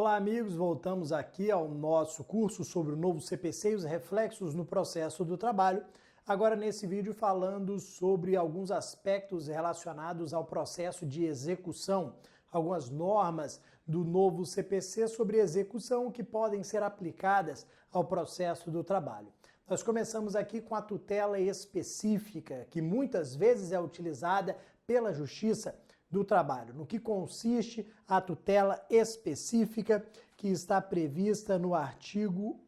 Olá amigos, voltamos aqui ao nosso curso sobre o novo CPC e os reflexos no processo do trabalho. Agora nesse vídeo falando sobre alguns aspectos relacionados ao processo de execução, algumas normas do novo CPC sobre execução que podem ser aplicadas ao processo do trabalho. Nós começamos aqui com a tutela específica, que muitas vezes é utilizada pela Justiça do Trabalho. No que consiste a tutela específica que está prevista no artigo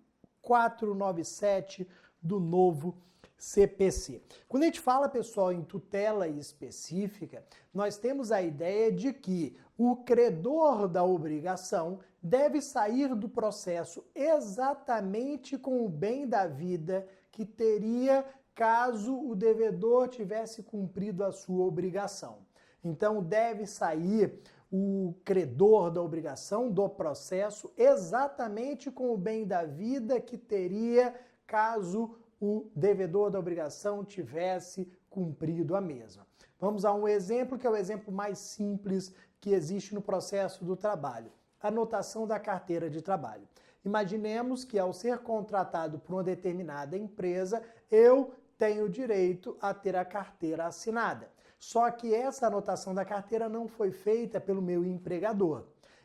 497 do novo CPC. Quando a gente fala, pessoal, em tutela específica, nós temos a ideia de que o credor da obrigação deve sair do processo exatamente com o bem da vida que teria caso o devedor tivesse cumprido a sua obrigação. Então, deve sair o credor da obrigação do processo exatamente com o bem da vida que teria caso o devedor da obrigação tivesse cumprido a mesma. Vamos a um exemplo que é o exemplo mais simples que existe no processo do trabalho. Anotação da carteira de trabalho. Imaginemos que ao ser contratado por uma determinada empresa, eu tenho direito a ter a carteira assinada. Só que essa anotação da carteira não foi feita pelo meu empregador.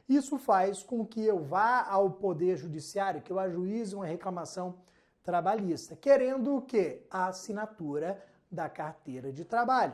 Isso faz com que eu vá ao Poder Judiciário, que eu ajuize uma reclamação trabalhista, querendo o quê? A assinatura da carteira de trabalho.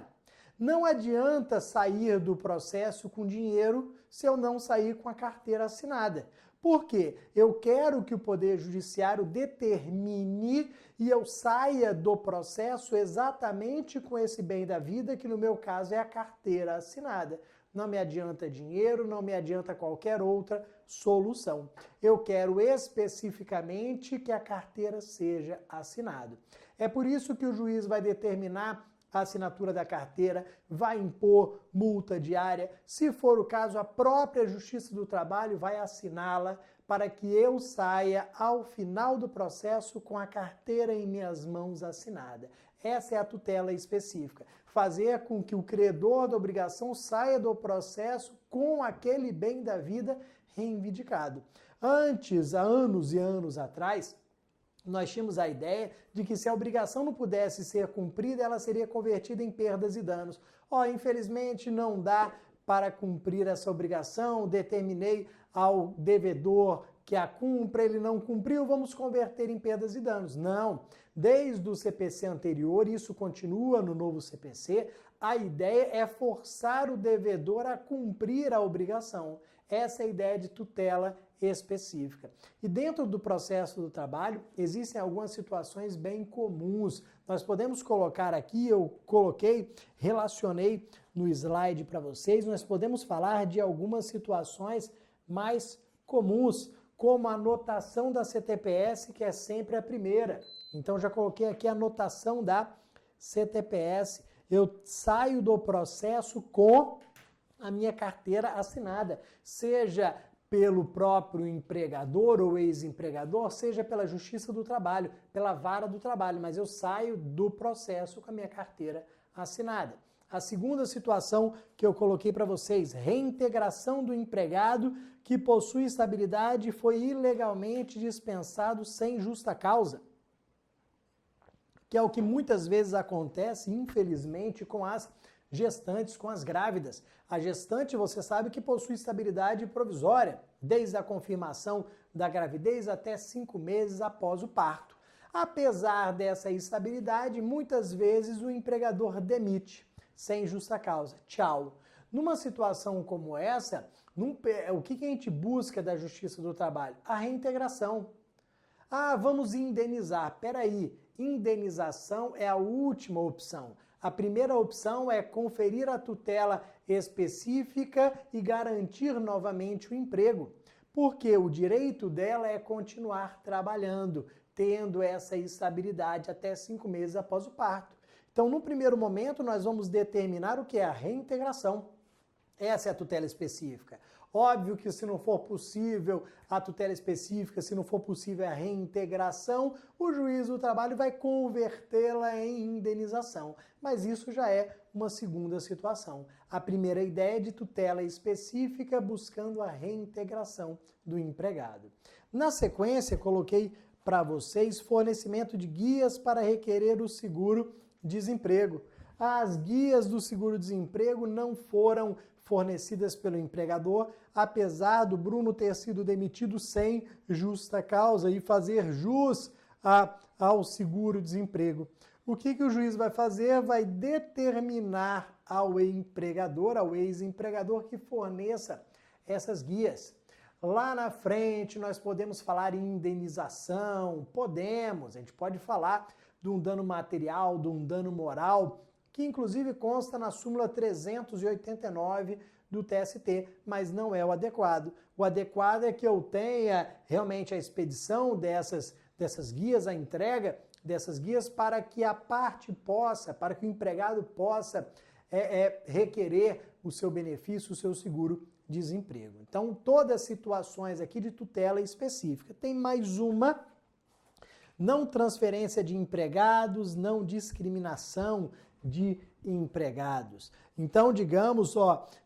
Não adianta sair do processo com dinheiro se eu não sair com a carteira assinada. Por quê? Eu quero que o Poder Judiciário determine e eu saia do processo exatamente com esse bem da vida, que no meu caso é a carteira assinada. Não me adianta dinheiro, não me adianta qualquer outra solução. Eu quero especificamente que a carteira seja assinada. É por isso que o juiz vai determinar a assinatura da carteira, vai impor multa diária. Se for o caso, a própria Justiça do Trabalho vai assiná-la para que eu saia ao final do processo com a carteira em minhas mãos assinada. Essa é a tutela específica. Fazer com que o credor da obrigação saia do processo com aquele bem da vida reivindicado. Antes, há anos e anos atrás, nós tínhamos a ideia de que se a obrigação não pudesse ser cumprida, ela seria convertida em perdas e danos. Infelizmente não dá para cumprir essa obrigação, determinei ao devedor que a cumpra, ele não cumpriu, vamos converter em perdas e danos. Não, desde o CPC anterior, isso continua no novo CPC, a ideia é forçar o devedor a cumprir a obrigação. Essa é a ideia de tutela específica. E dentro do processo do trabalho, existem algumas situações bem comuns. Nós podemos colocar aqui, eu coloquei, relacionei no slide para vocês, nós podemos falar de algumas situações mais comuns, como a anotação da CTPS, que é sempre a primeira. Então já coloquei aqui a anotação da CTPS. Eu saio do processo com a minha carteira assinada, seja pelo próprio empregador ou ex-empregador, seja pela Justiça do Trabalho, pela Vara do Trabalho, mas eu saio do processo com a minha carteira assinada. A segunda situação que eu coloquei para vocês, reintegração do empregado que possui estabilidade e foi ilegalmente dispensado sem justa causa, que é o que muitas vezes acontece, infelizmente, com as gestantes, com as grávidas. A gestante, você sabe que possui estabilidade provisória, desde a confirmação da gravidez até 5 meses após o parto. Apesar dessa estabilidade, muitas vezes o empregador demite, sem justa causa. Tchau. Numa situação como essa, o que a gente busca da Justiça do Trabalho? A reintegração. Vamos indenizar. Peraí, indenização é a última opção. A primeira opção é conferir a tutela específica e garantir novamente o emprego, porque o direito dela é continuar trabalhando, tendo essa estabilidade até 5 meses após o parto. Então, no primeiro momento, nós vamos determinar o que é a reintegração. Essa é a tutela específica. Óbvio que se não for possível a tutela específica, se não for possível a reintegração, o juiz do trabalho vai convertê-la em indenização. Mas isso já é uma segunda situação. A primeira ideia é de tutela específica buscando a reintegração do empregado. Na sequência, coloquei para vocês fornecimento de guias para requerer o seguro-desemprego. As guias do seguro-desemprego não foram fornecidas pelo empregador, apesar do Bruno ter sido demitido sem justa causa e fazer jus ao seguro-desemprego. O que o juiz vai fazer? Vai determinar ao empregador, ao ex-empregador, que forneça essas guias. Lá na frente nós podemos falar em indenização, a gente pode falar de um dano material, de um dano moral, que inclusive consta na súmula 389 do TST, mas não é o adequado. O adequado é que eu tenha realmente a expedição dessas guias, a entrega dessas guias, para que a parte possa, para que o empregado possa requerer o seu benefício, o seu seguro-desemprego. Então, todas as situações aqui de tutela específica. Tem mais uma: não transferência de empregados, não discriminação de empregados. Então, digamos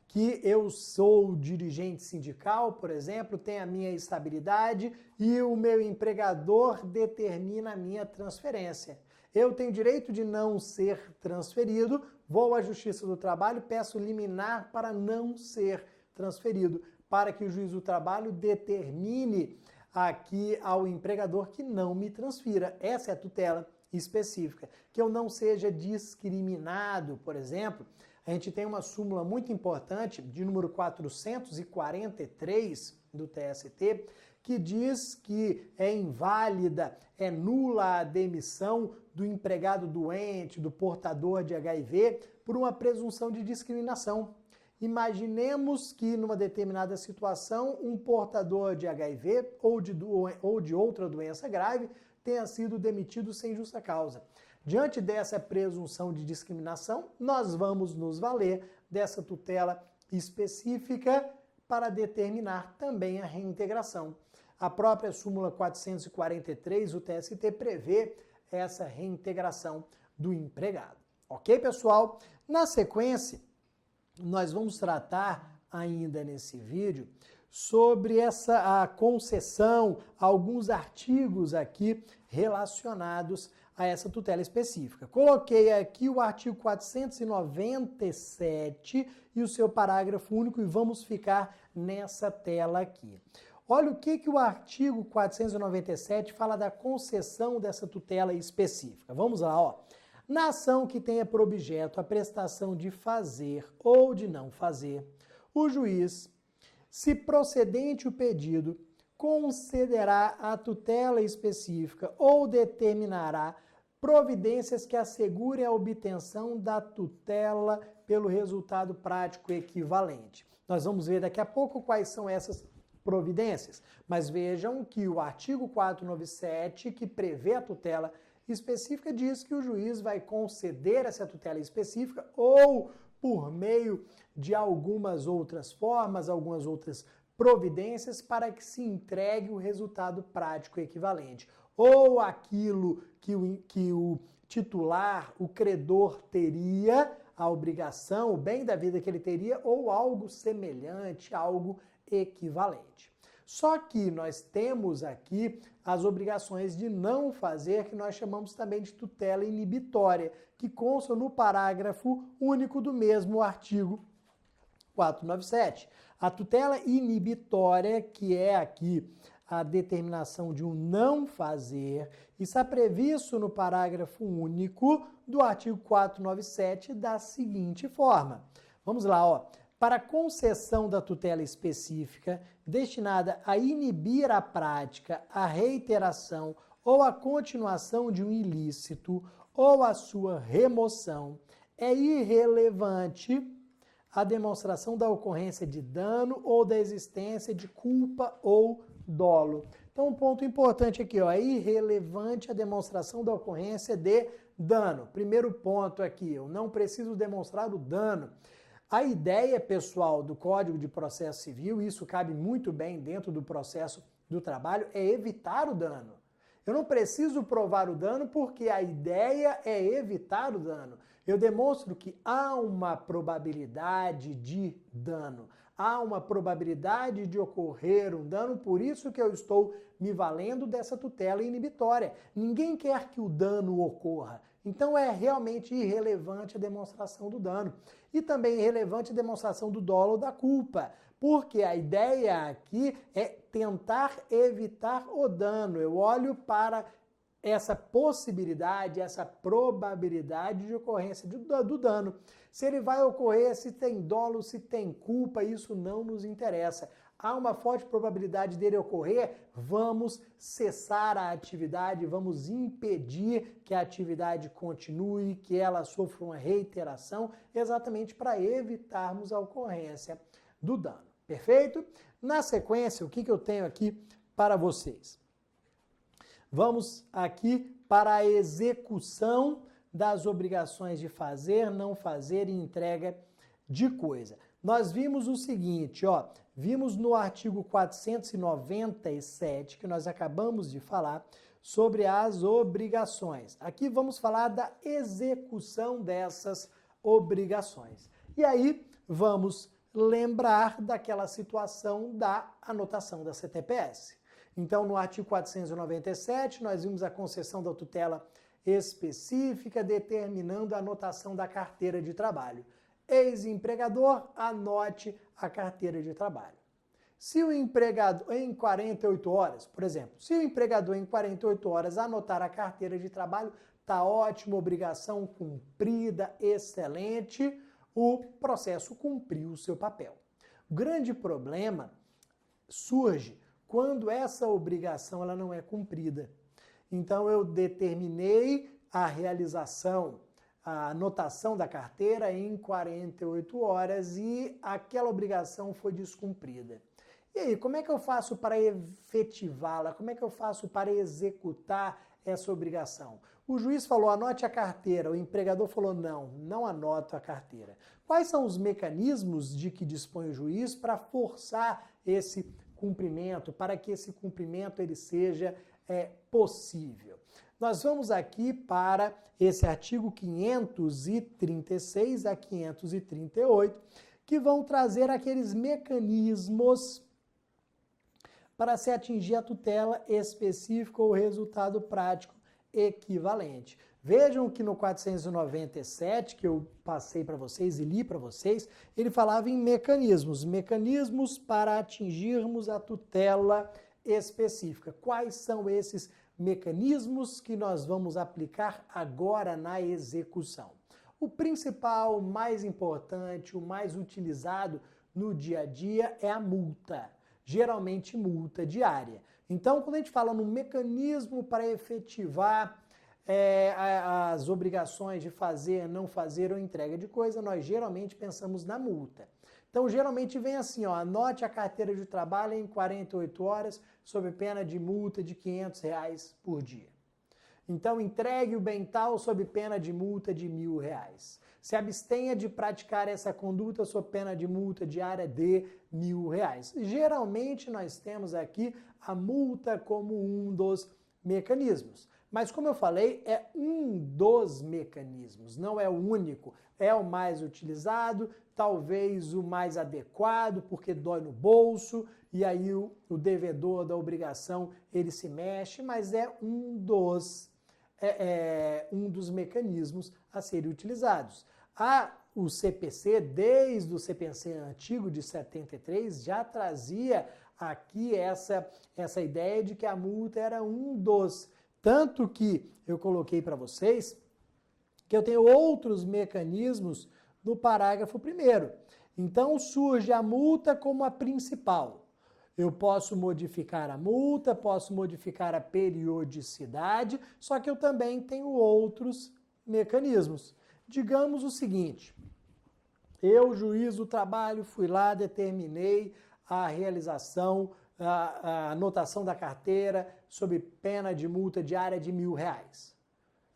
que eu sou dirigente sindical, por exemplo, tenho a minha estabilidade e o meu empregador determina a minha transferência. Eu tenho direito de não ser transferido, vou à Justiça do Trabalho, peço liminar para não ser transferido, para que o juiz do trabalho determine aqui ao empregador que não me transfira. Essa é a tutela específica, que eu não seja discriminado. Por exemplo, a gente tem uma súmula muito importante, de número 443 do TST, que diz que é inválida, é nula a demissão do empregado doente, do portador de HIV, por uma presunção de discriminação. Imaginemos que, numa determinada situação, um portador de HIV ou de outra doença grave tenha sido demitido sem justa causa. Diante dessa presunção de discriminação, nós vamos nos valer dessa tutela específica para determinar também a reintegração. A própria súmula 443 do TST prevê essa reintegração do empregado. Ok, pessoal? Na sequência, nós vamos tratar ainda nesse vídeo sobre a concessão, alguns artigos aqui relacionados a essa tutela específica. Coloquei aqui o artigo 497 e o seu parágrafo único e vamos ficar nessa tela aqui. Olha o que o artigo 497 fala da concessão dessa tutela específica. Vamos lá, Na ação que tenha por objeto a prestação de fazer ou de não fazer, o juiz, se procedente o pedido, concederá a tutela específica ou determinará providências que assegurem a obtenção da tutela pelo resultado prático equivalente. Nós vamos ver daqui a pouco quais são essas providências, mas vejam que o artigo 497, que prevê a tutela específica, diz que o juiz vai conceder essa tutela específica ou por meio de algumas outras formas, algumas outras providências para que se entregue o resultado prático equivalente. Ou aquilo que o titular, o credor teria, a obrigação, o bem da vida que ele teria, ou algo semelhante, algo equivalente. Só que nós temos aqui as obrigações de não fazer, que nós chamamos também de tutela inibitória, que constam no parágrafo único do mesmo artigo 497. A tutela inibitória, que é aqui a determinação de um não fazer, está previsto no parágrafo único do artigo 497 da seguinte forma. Vamos lá, Para concessão da tutela específica destinada a inibir a prática, a reiteração ou a continuação de um ilícito ou a sua remoção, é irrelevante a demonstração da ocorrência de dano ou da existência de culpa ou dolo. Então, um ponto importante aqui, é irrelevante a demonstração da ocorrência de dano. Primeiro ponto aqui, eu não preciso demonstrar o dano. A ideia, pessoal, do Código de Processo Civil, isso cabe muito bem dentro do processo do trabalho, é evitar o dano. Eu não preciso provar o dano porque a ideia é evitar o dano. Eu demonstro que há uma probabilidade de dano, há uma probabilidade de ocorrer um dano, por isso que eu estou me valendo dessa tutela inibitória. Ninguém quer que o dano ocorra, então é realmente irrelevante a demonstração do dano. E também irrelevante a demonstração do dolo ou da culpa, porque a ideia aqui é tentar evitar o dano. Eu olho para essa possibilidade, essa probabilidade de ocorrência do dano. Se ele vai ocorrer, se tem dolo, se tem culpa, isso não nos interessa. Há uma forte probabilidade dele ocorrer, vamos cessar a atividade, vamos impedir que a atividade continue, que ela sofra uma reiteração, exatamente para evitarmos a ocorrência do dano. Perfeito? Na sequência, o que eu tenho aqui para vocês? Vamos aqui para a execução das obrigações de fazer, não fazer e entrega de coisa. Nós vimos o seguinte, ó, vimos no artigo 497, que nós acabamos de falar, sobre as obrigações. Aqui vamos falar da execução dessas obrigações. E aí vamos lembrar daquela situação da anotação da CTPS. Então, no artigo 497, nós vimos a concessão da tutela específica determinando a anotação da carteira de trabalho. Ex-empregador, anote a carteira de trabalho. Se o empregador, em 48 horas, por exemplo, se o empregador em 48 horas anotar a carteira de trabalho, tá ótimo, obrigação cumprida, excelente, o processo cumpriu o seu papel. O grande problema surge quando essa obrigação ela não é cumprida. Então eu determinei a realização, a anotação da carteira em 48 horas e aquela obrigação foi descumprida. E aí, como é que eu faço para efetivá-la? Como é que eu faço para executar essa obrigação? O juiz falou, anote a carteira. O empregador falou, não anoto a carteira. Quais são os mecanismos de que dispõe o juiz para forçar esse cumprimento, para que esse cumprimento ele seja possível? Nós vamos aqui para esse artigo 536 a 538, que vão trazer aqueles mecanismos para se atingir a tutela específica ou resultado prático equivalente. Vejam que no 497, que eu passei para vocês e li para vocês, ele falava em mecanismos, mecanismos para atingirmos a tutela específica. Quais são esses mecanismos que nós vamos aplicar agora na execução? O principal, o mais importante, o mais utilizado no dia a dia é a multa, geralmente multa diária. Então, quando a gente fala no mecanismo para efetivar as obrigações de fazer, não fazer ou entrega de coisa, nós geralmente pensamos na multa. Então, geralmente vem assim, ó, anote a carteira de trabalho em 48 horas sob pena de multa de R$500 por dia. Então, entregue o bem tal sob pena de multa de R$1.000. Se abstenha de praticar essa conduta sob pena de multa diária de R$1.000. Geralmente, nós temos aqui a multa como um dos mecanismos. Mas, como eu falei, é um dos mecanismos, não é o único. É o mais utilizado, talvez o mais adequado, porque dói no bolso, e aí o devedor da obrigação, ele se mexe, mas é um dos mecanismos a serem utilizados. O CPC, desde o CPC antigo de 73, já trazia aqui essa ideia de que a multa era um dos. Tanto que eu coloquei para vocês que eu tenho outros mecanismos no parágrafo 1º. Então surge a multa como a principal. Eu posso modificar a multa, posso modificar a periodicidade, só que eu também tenho outros mecanismos. Digamos o seguinte, eu, juiz do trabalho, fui lá, determinei a realização, a anotação da carteira sob pena de multa diária de R$1.000.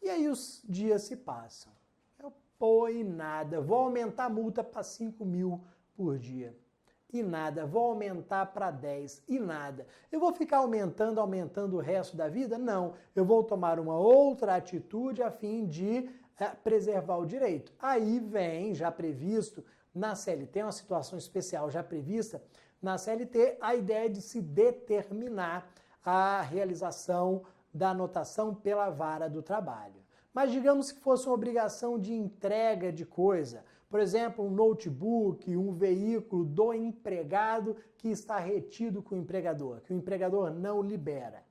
E aí os dias se passam. Eu pô, e nada, vou aumentar a multa para 5.000 por dia. e nada. Vou aumentar para 10 e nada. Eu vou ficar aumentando o resto da vida? Não. Eu vou tomar uma outra atitude a fim de preservar o direito. Aí vem, já previsto na CLT, uma situação especial já prevista na CLT, a ideia de se determinar a realização da anotação pela vara do trabalho. Mas digamos que fosse uma obrigação de entrega de coisa, por exemplo, um notebook, um veículo do empregado que está retido com o empregador, que o empregador não libera.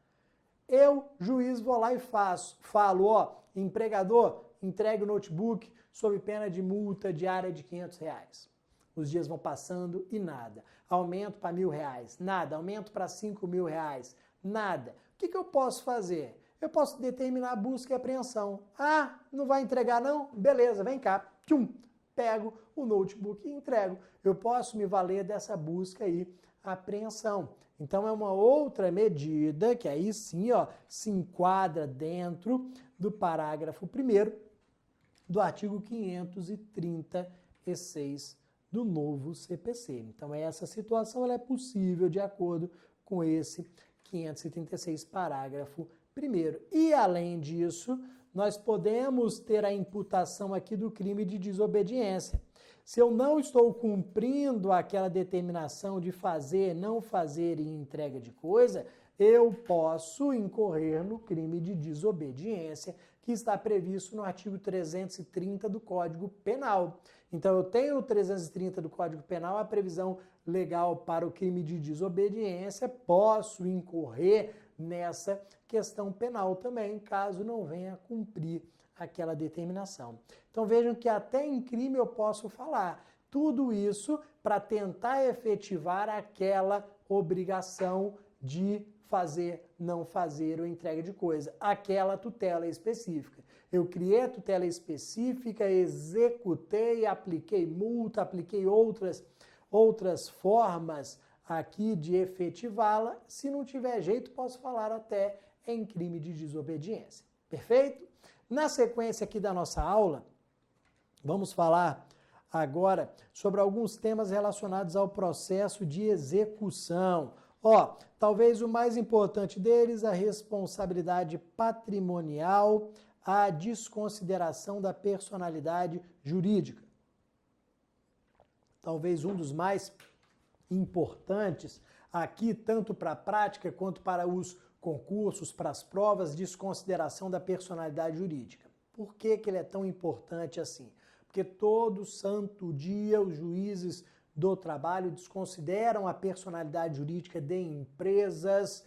Eu, juiz, vou lá e falo, ó, empregador, entregue o notebook sob pena de multa diária de R$500. Os dias vão passando e nada. Aumento para R$1.000, nada. Aumento para R$5.000, nada. O que eu posso fazer? Eu posso determinar a busca e apreensão. Ah, não vai entregar não? Beleza, vem cá. Tchum, pego o notebook e entrego. Eu posso me valer dessa busca aí, apreensão. Então é uma outra medida que aí sim, ó, se enquadra dentro do parágrafo 1º do artigo 536 do novo CPC. Então essa situação ela é possível de acordo com esse 536 parágrafo 1º. E além disso, nós podemos ter a imputação aqui do crime de desobediência. Se eu não estou cumprindo aquela determinação de fazer, não fazer e entrega de coisa, eu posso incorrer no crime de desobediência, que está previsto no artigo 330 do Código Penal. Então, eu tenho no 330 do Código Penal a previsão legal para o crime de desobediência, posso incorrer nessa questão penal também, caso não venha a cumprir aquela determinação. Então vejam que até em crime eu posso falar. Tudo isso para tentar efetivar aquela obrigação de fazer, não fazer ou entrega de coisa, aquela tutela específica. Eu criei a tutela específica, executei, apliquei multa, apliquei outras formas aqui de efetivá-la. Se não tiver jeito, posso falar até em crime de desobediência. Perfeito? Na sequência aqui da nossa aula, vamos falar agora sobre alguns temas relacionados ao processo de execução. Ó, talvez o mais importante deles, a responsabilidade patrimonial, a desconsideração da personalidade jurídica. Talvez um dos mais importantes aqui, tanto para a prática quanto para os concursos, para as provas, desconsideração da personalidade jurídica. Por que ele é tão importante assim? Porque todo santo dia os juízes do trabalho desconsideram a personalidade jurídica de empresas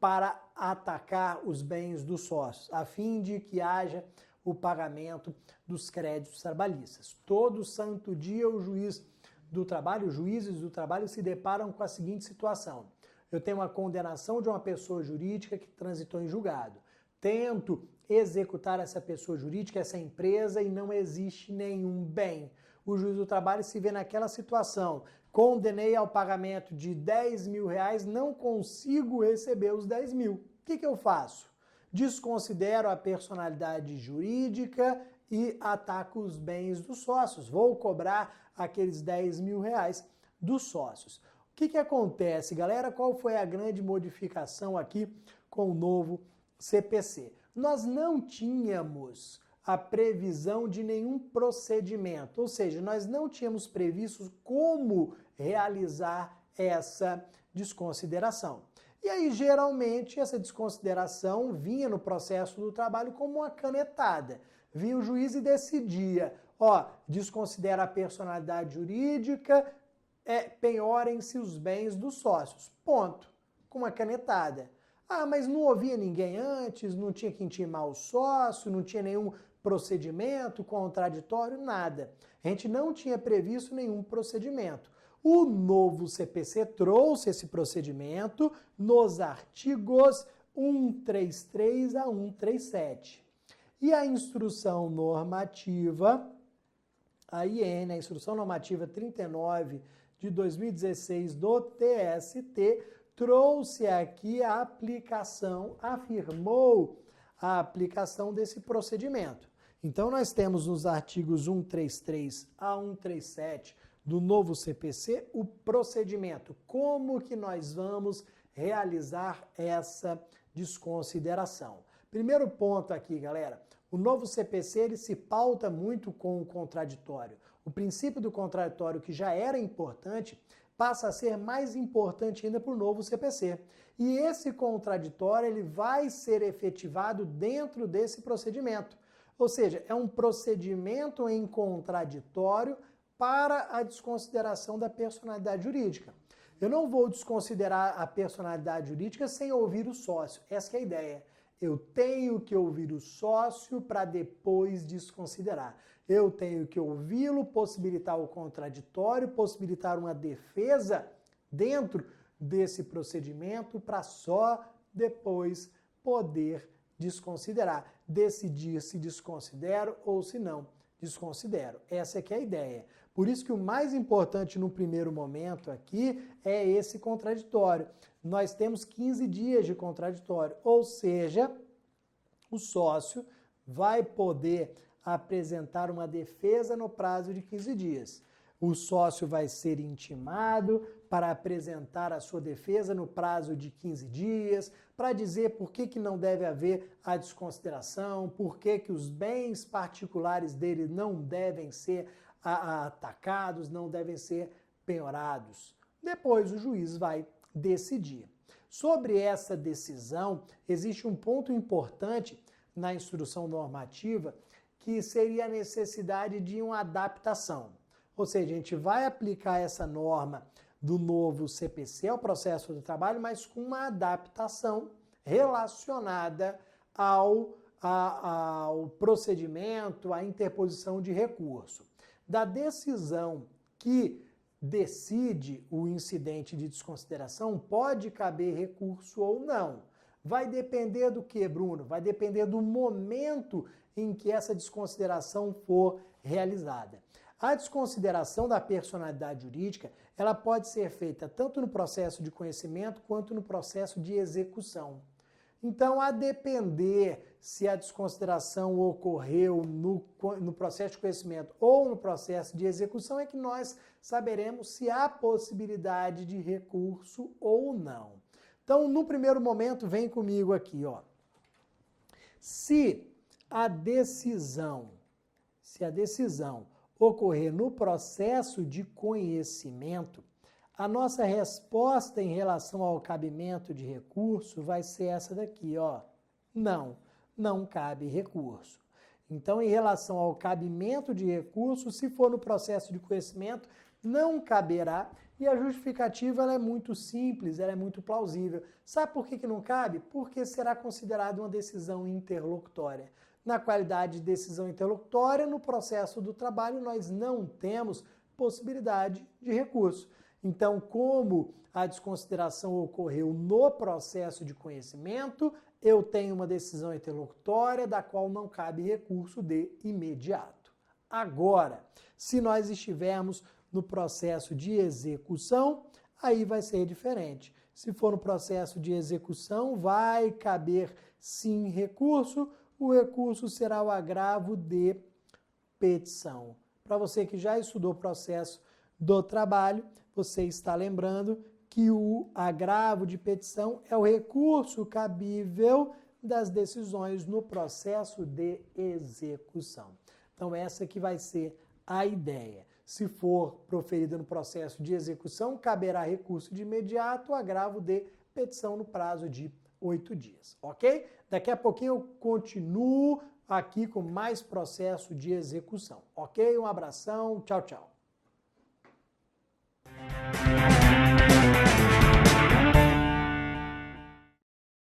para atacar os bens dos sócios, a fim de que haja o pagamento dos créditos trabalhistas. Todo santo dia o juiz do trabalho, os juízes do trabalho se deparam com a seguinte situação: eu tenho uma condenação de uma pessoa jurídica que transitou em julgado. Tento executar essa pessoa jurídica, essa empresa, e não existe nenhum bem. O juiz do trabalho se vê naquela situação. Condenei ao pagamento de R$10.000, não consigo receber os 10 mil. O que eu faço? Desconsidero a personalidade jurídica e ataco os bens dos sócios. Vou cobrar aqueles R$10.000 dos sócios. O que acontece, galera? Qual foi a grande modificação aqui com o novo CPC? Nós não tínhamos a previsão de nenhum procedimento, ou seja, nós não tínhamos previsto como realizar essa desconsideração. E aí, geralmente, essa desconsideração vinha no processo do trabalho como uma canetada. Vinha o juiz e decidia, ó, desconsidera a personalidade jurídica, penhorem-se os bens dos sócios. Ponto. Com uma canetada. Ah, mas não ouvia ninguém antes, não tinha que intimar o sócio, não tinha nenhum procedimento contraditório, nada. A gente não tinha previsto nenhum procedimento. O novo CPC trouxe esse procedimento nos artigos 133 a 137. E a instrução normativa, a IN, a Instrução Normativa 39 de 2016 do TST, trouxe aqui a aplicação, afirmou a aplicação desse procedimento. Então, nós temos nos artigos 133 a 137 do novo CPC, o procedimento. Como que nós vamos realizar essa desconsideração? Primeiro ponto aqui, galera, o novo CPC ele se pauta muito com o contraditório. O princípio do contraditório, que já era importante, passa a ser mais importante ainda para o novo CPC. E esse contraditório ele vai ser efetivado dentro desse procedimento. Ou seja, é um procedimento em contraditório para a desconsideração da personalidade jurídica. Eu não vou desconsiderar a personalidade jurídica sem ouvir o sócio. Essa é a ideia. Eu tenho que ouvir o sócio para depois desconsiderar. Eu tenho que ouvi-lo, possibilitar o contraditório, possibilitar uma defesa dentro desse procedimento para só depois poder desconsiderar. Decidir se desconsidero ou se não desconsidero. Essa é que é a ideia. Por isso que o mais importante no primeiro momento aqui é esse contraditório. Nós temos 15 dias de contraditório, ou seja, o sócio vai poder apresentar uma defesa no prazo de 15 dias. O sócio vai ser intimado para apresentar a sua defesa no prazo de 15 dias, para dizer por que não deve haver a desconsideração, por que os bens particulares dele não devem ser atacados, não devem ser penhorados. Depois o juiz vai decidir. Sobre essa decisão, existe um ponto importante na instrução normativa, que seria a necessidade de uma adaptação. Ou seja, a gente vai aplicar essa norma do novo CPC ao processo do trabalho, mas com uma adaptação relacionada ao procedimento, à interposição de recurso. Da decisão que decide o incidente de desconsideração, pode caber recurso ou não. Vai depender do que, Bruno? Vai depender do momento em que essa desconsideração for realizada. A desconsideração da personalidade jurídica, ela pode ser feita tanto no processo de conhecimento quanto no processo de execução. Então, a depender se a desconsideração ocorreu no processo de conhecimento ou no processo de execução, é que nós saberemos se há possibilidade de recurso ou não. Então, no primeiro momento, vem comigo aqui, ó. Se a decisão ocorrer no processo de conhecimento, a nossa resposta em relação ao cabimento de recurso vai ser essa daqui, ó. Não cabe recurso. Então, em relação ao cabimento de recurso, se for no processo de conhecimento, não caberá. E a justificativa ela é muito simples, ela é muito plausível. Sabe por que não cabe? Porque será considerada uma decisão interlocutória. Na qualidade de decisão interlocutória, no processo do trabalho, nós não temos possibilidade de recurso. Então, como a desconsideração ocorreu no processo de conhecimento, eu tenho uma decisão interlocutória da qual não cabe recurso de imediato. Agora, se nós estivermos no processo de execução, aí vai ser diferente. Se for no processo de execução, vai caber sim recurso, o recurso será o agravo de petição. Para você que já estudou o processo do trabalho, você está lembrando que o agravo de petição é o recurso cabível das decisões no processo de execução. Então, essa que vai ser a ideia. Se for proferida no processo de execução, caberá recurso de imediato, agravo de petição no prazo de 8 dias, ok? Daqui a pouquinho eu continuo aqui com mais processo de execução, ok? Um abração, tchau, tchau.